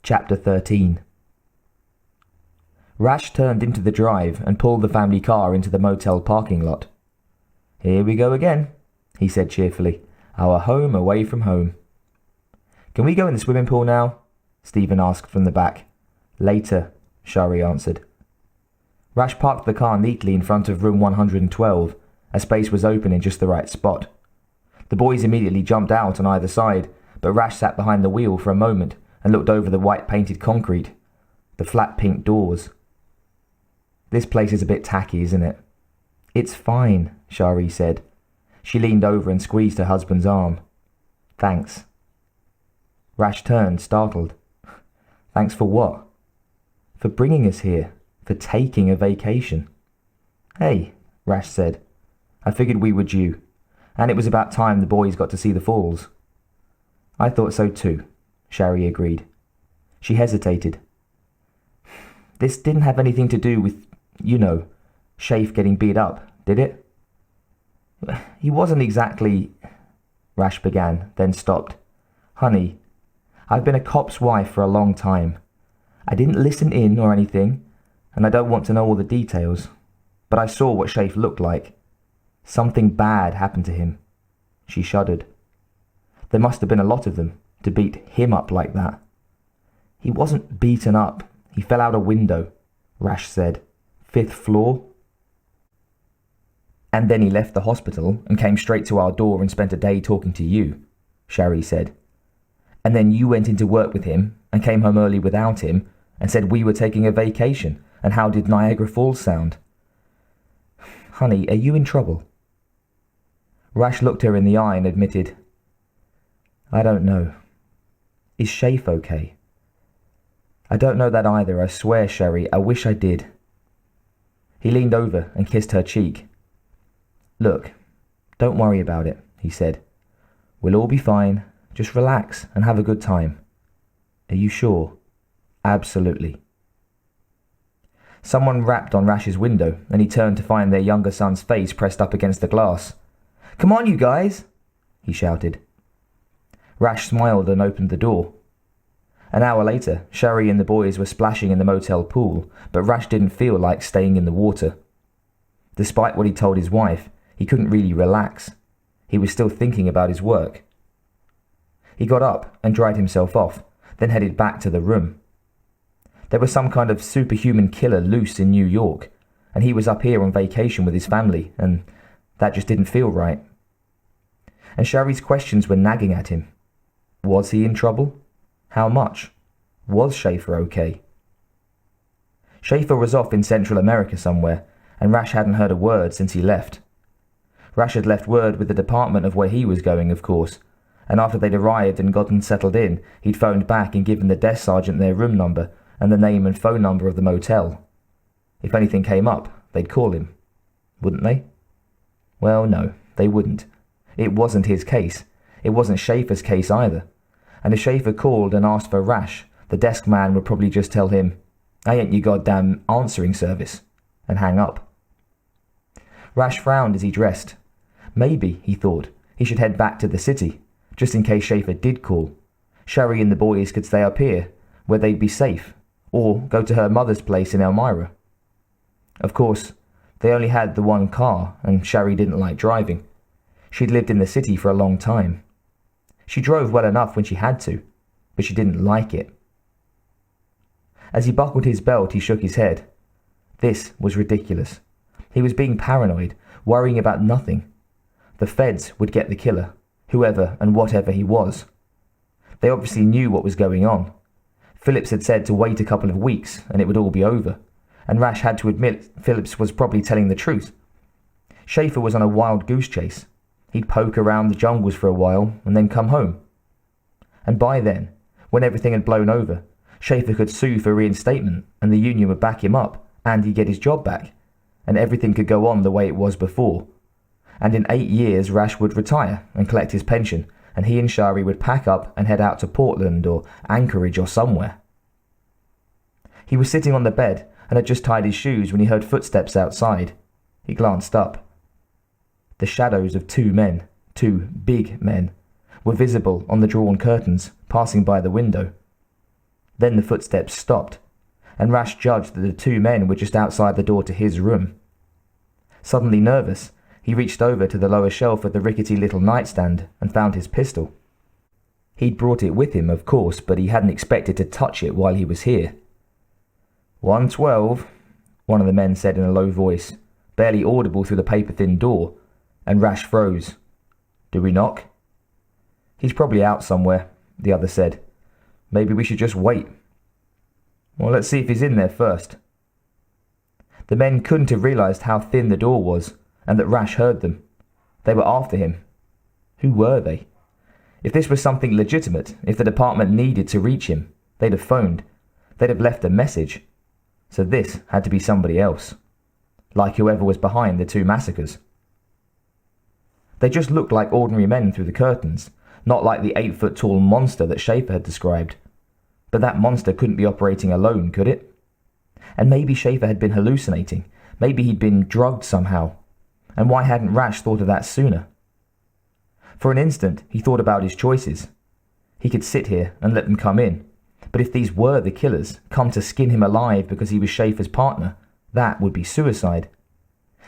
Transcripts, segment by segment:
Chapter 13. Rash turned into the drive and pulled the family car into the motel parking lot. "Here we go again," he said cheerfully. "Our home away from home." "Can we go in the swimming pool now?" Stephen asked from the back. "Later," Shari answered. Rash parked the car neatly in front of room 112. A space was open in just the right spot. The boys immediately jumped out on either side, but Rash sat behind the wheel for a moment and looked over the white-painted concrete, the flat pink doors. "This place is a bit tacky, isn't it?" "It's fine," Shari said. She leaned over and squeezed her husband's arm. "Thanks." Rash turned, startled. "Thanks for what?" "For bringing us here, for taking a vacation." "Hey," Rash said. "I figured we were due, and it was about time the boys got to see the falls." "I thought so too," Shari agreed. She hesitated. "This didn't have anything to do with, Schaefer getting beat up, did it?" "He wasn't exactly," Rash began, then stopped. "Honey, I've been a cop's wife for a long time. I didn't listen in or anything, and I don't want to know all the details, but I saw what Schaefer looked like. Something bad happened to him." She shuddered. There must have been a lot of them, to beat him up like that. "He wasn't beaten up. He fell out a window," Rash said. "5th floor. "And then he left the hospital and came straight to our door and spent a day talking to you," Shari said. "And then you went into work with him and came home early without him and said we were taking a vacation, and how did Niagara Falls sound?" "Honey, are you in trouble?" Rash looked her in the eye and admitted, "I don't know. Is Schaefer okay?" "I don't know that either, I swear, Shari. I wish I did." He leaned over and kissed her cheek. "Look, don't worry about it," he said. "We'll all be fine. Just relax and have a good time." "Are you sure?" "Absolutely." Someone rapped on Rash's window, and he turned to find their younger son's face pressed up against the glass. "Come on, you guys!" he shouted. Rash smiled and opened the door. An hour later, Shari and the boys were splashing in the motel pool, but Rash didn't feel like staying in the water. Despite what he told his wife, he couldn't really relax. He was still thinking about his work. He got up and dried himself off, then headed back to the room. There was some kind of superhuman killer loose in New York, and he was up here on vacation with his family, and that just didn't feel right. And Shari's questions were nagging at him. Was he in trouble? How much? Was Schaefer okay? Schaefer was off in Central America somewhere, and Rash hadn't heard a word since he left. Rash had left word with the department of where he was going, of course, and after they'd arrived and gotten settled in, he'd phoned back and given the desk sergeant their room number and the name and phone number of the motel. If anything came up, they'd call him. Wouldn't they? Well, no, they wouldn't. It wasn't his case. It wasn't Schaefer's case either. And if Schaefer called and asked for Rash, the desk man would probably just tell him, "I ain't your goddamn answering service," and hang up. Rash frowned as he dressed. Maybe, he thought, he should head back to the city, just in case Schaefer did call. Shari and the boys could stay up here, where they'd be safe, or go to her mother's place in Elmira. Of course, they only had the one car, and Shari didn't like driving. She'd lived in the city for a long time. She drove well enough when she had to, but she didn't like it. As he buckled his belt, he shook his head. This was ridiculous. He was being paranoid, worrying about nothing. The feds would get the killer, whoever and whatever he was. They obviously knew what was going on. Phillips had said to wait a couple of weeks and it would all be over, and Rash had to admit Phillips was probably telling the truth. Schaefer was on a wild goose chase. He'd poke around the jungles for a while and then come home. And by then, when everything had blown over, Schaefer could sue for reinstatement and the union would back him up and he'd get his job back, and everything could go on the way it was before. And in 8 years Rash would retire and collect his pension, and he and Shari would pack up and head out to Portland or Anchorage or somewhere. He was sitting on the bed and had just tied his shoes when he heard footsteps outside. He glanced up. The shadows of 2 men, 2 big men, were visible on the drawn curtains, passing by the window. Then the footsteps stopped, and Rash judged that the two men were just outside the door to his room. Suddenly nervous, he reached over to the lower shelf of the rickety little nightstand and found his pistol. He'd brought it with him, of course, but he hadn't expected to touch it while he was here. 112, one of the men said in a low voice, barely audible through the paper-thin door, and Rash froze. Do we knock? He's probably out somewhere, the other said. Maybe we should just wait. Well, let's see if he's in there first. The men couldn't have realized how thin the door was, and that Rash heard them. They were after him. Who were they? If this was something legitimate, if the department needed to reach him, they'd have phoned. They'd have left a message. So this had to be somebody else. Like whoever was behind the two massacres. They just looked like ordinary men through the curtains, not like the 8-foot-tall monster that Schaefer had described. But that monster couldn't be operating alone, could it? And maybe Schaefer had been hallucinating. Maybe he'd been drugged somehow. And why hadn't Rash thought of that sooner? For an instant, he thought about his choices. He could sit here and let them come in. But if these were the killers, come to skin him alive because he was Schaefer's partner, that would be suicide.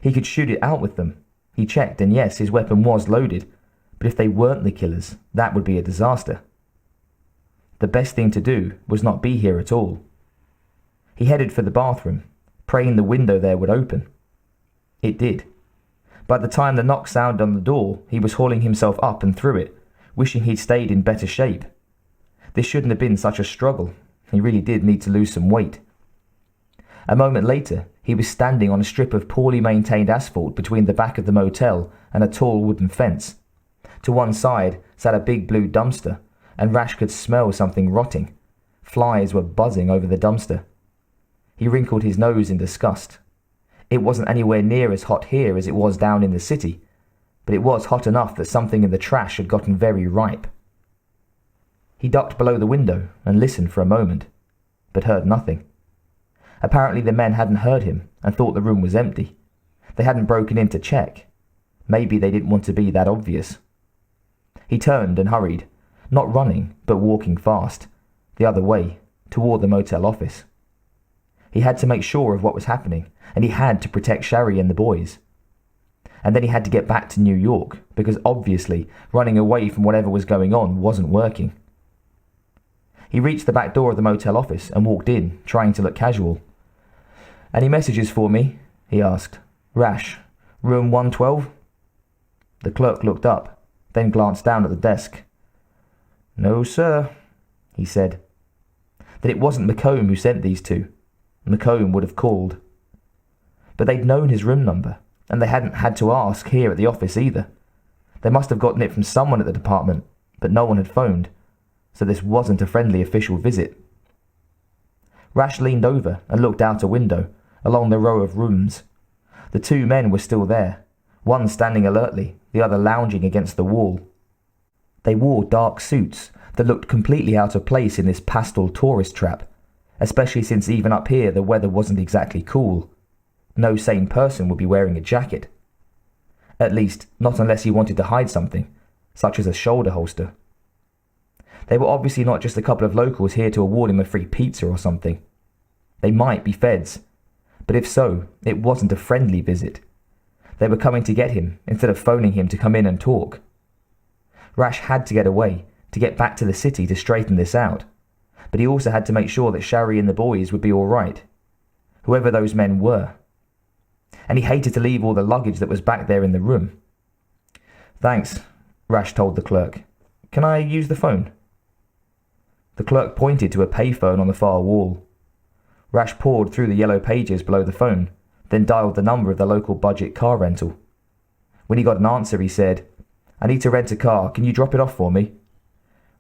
He could shoot it out with them. He checked, and yes, his weapon was loaded. But if they weren't the killers, that would be a disaster. The best thing to do was not be here at all. He headed for the bathroom, praying the window there would open. It did. By the time the knock sounded on the door, he was hauling himself up and through it, wishing he'd stayed in better shape. This shouldn't have been such a struggle. He really did need to lose some weight. A moment later, he was standing on a strip of poorly maintained asphalt between the back of the motel and a tall wooden fence. To one side sat a big blue dumpster, and Rash could smell something rotting. Flies were buzzing over the dumpster. He wrinkled his nose in disgust. It wasn't anywhere near as hot here as it was down in the city, but it was hot enough that something in the trash had gotten very ripe. He ducked below the window and listened for a moment, but heard nothing. Apparently the men hadn't heard him and thought the room was empty. They hadn't broken in to check. Maybe they didn't want to be that obvious. He turned and hurried, not running, but walking fast, the other way, toward the motel office. He had to make sure of what was happening, and he had to protect Sherry and the boys. And then he had to get back to New York, because obviously running away from whatever was going on wasn't working. He reached the back door of the motel office and walked in, trying to look casual. "Any messages for me?" he asked. "Rash, room 112? The clerk looked up, then glanced down at the desk. "No, sir," he said. Then it wasn't McComb who sent these two. McComb would have called. But they'd known his room number, and they hadn't had to ask here at the office either. They must have gotten it from someone at the department, but no one had phoned, so this wasn't a friendly official visit. Rash leaned over and looked out a window, along the row of rooms. The two men were still there, one standing alertly, the other lounging against the wall. They wore dark suits that looked completely out of place in this pastel tourist trap, especially since even up here the weather wasn't exactly cool. No sane person would be wearing a jacket. At least, not unless he wanted to hide something, such as a shoulder holster. They were obviously not just a couple of locals here to award him a free pizza or something. They might be feds, but if so, it wasn't a friendly visit. They were coming to get him instead of phoning him to come in and talk. Rash had to get away, to get back to the city to straighten this out, but he also had to make sure that Sherry and the boys would be all right, whoever those men were. And he hated to leave all the luggage that was back there in the room. "Thanks," Rash told the clerk. "Can I use the phone?" The clerk pointed to a payphone on the far wall. Rash poured through the yellow pages below the phone, then dialed the number of the local budget car rental. When he got an answer, he said, "I need to rent a car. Can you drop it off for me?"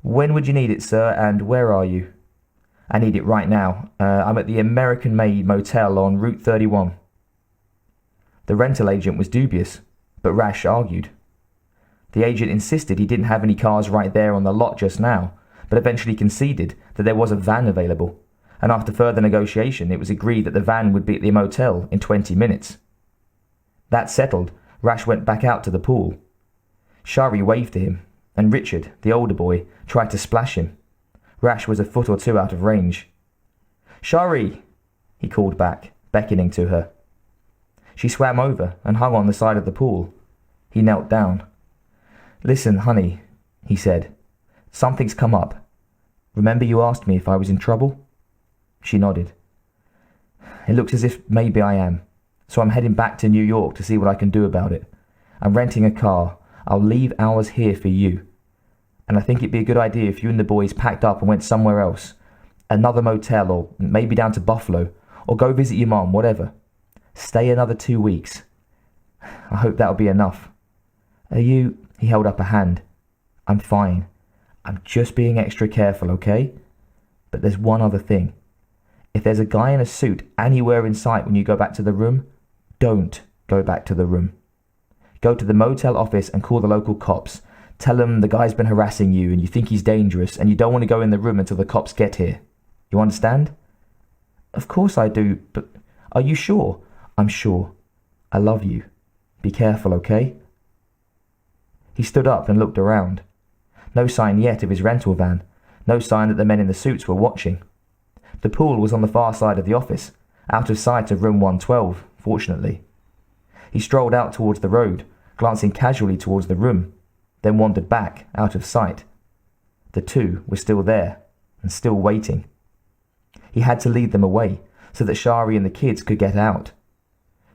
"When would you need it, sir, and where are you?" "I need it right now. I'm at the American-made motel on Route 31. The rental agent was dubious, but Rash argued. The agent insisted he didn't have any cars right there on the lot just now, but eventually conceded that there was a van available, and after further negotiation it was agreed that the van would be at the motel in 20 minutes. That settled, Rash went back out to the pool. Shari waved to him, and Richard, the older boy, tried to splash him. Rash was a foot or two out of range. "Shari!" he called back, beckoning to her. She swam over and hung on the side of the pool. He knelt down. "Listen, honey," he said. "Something's come up. Remember you asked me if I was in trouble?" She nodded. "It looks as if maybe I am, so I'm heading back to New York to see what I can do about it. I'm renting a car. I'll leave ours here for you. And I think it'd be a good idea if you and the boys packed up and went somewhere else. Another motel, or maybe down to Buffalo, or go visit your mom, whatever. Stay another 2 weeks. I hope that'll be enough. Are you—" he held up a hand. "I'm fine. I'm just being extra careful, okay? But there's one other thing. If there's a guy in a suit anywhere in sight when you go back to the room, don't go back to the room. Go to the motel office and call the local cops. Tell them the guy's been harassing you and you think he's dangerous and you don't want to go in the room until the cops get here. You understand?" "Of course I do, but are you sure?" "I'm sure. I love you. Be careful, okay?" He stood up and looked around. No sign yet of his rental van. No sign that the men in the suits were watching. The pool was on the far side of the office, out of sight of room 112, fortunately. He strolled out towards the road, glancing casually towards the room, then wandered back, out of sight. The two were still there, and still waiting. He had to lead them away, so that Shari and the kids could get out.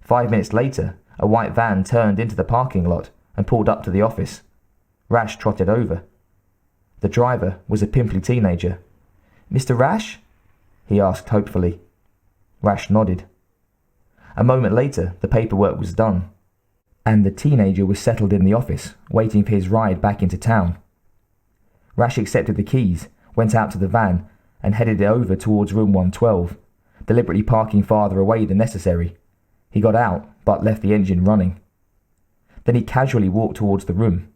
5 minutes later, a white van turned into the parking lot and pulled up to the office. Rash trotted over. The driver was a pimply teenager. "Mr. Rash?" he asked hopefully. Rash nodded. A moment later, the paperwork was done, and the teenager was settled in the office, waiting for his ride back into town. Rash accepted the keys, went out to the van, and headed it over towards room 112, deliberately parking farther away than necessary. He got out, but left the engine running. Then he casually walked towards the room.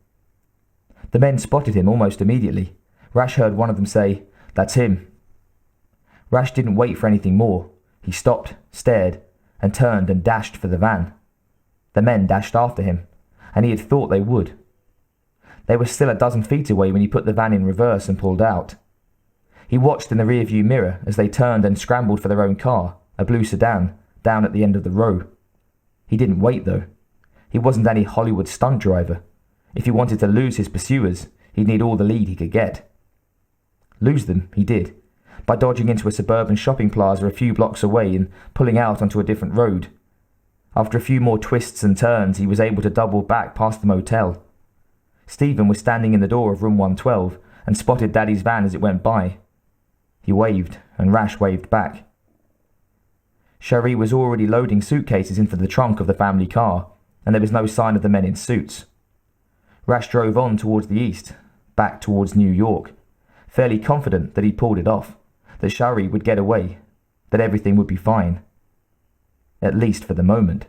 The men spotted him almost immediately. Rash heard one of them say, "That's him." Rash didn't wait for anything more. He stopped, stared, and turned and dashed for the van. The men dashed after him, and he had thought they would. They were still a dozen feet away when he put the van in reverse and pulled out. He watched in the rearview mirror as they turned and scrambled for their own car, a blue sedan, down at the end of the row. He didn't wait, though. He wasn't any Hollywood stunt driver. If he wanted to lose his pursuers, he'd need all the lead he could get. Lose them, he did, by dodging into a suburban shopping plaza a few blocks away and pulling out onto a different road. After a few more twists and turns, he was able to double back past the motel. Stephen was standing in the door of room 112 and spotted Daddy's van as it went by. He waved, and Rash waved back. Shari was already loading suitcases into the trunk of the family car, and there was no sign of the men in suits. Rash drove on towards the east, back towards New York, fairly confident that he'd pulled it off, that Shari would get away, that everything would be fine. At least for the moment.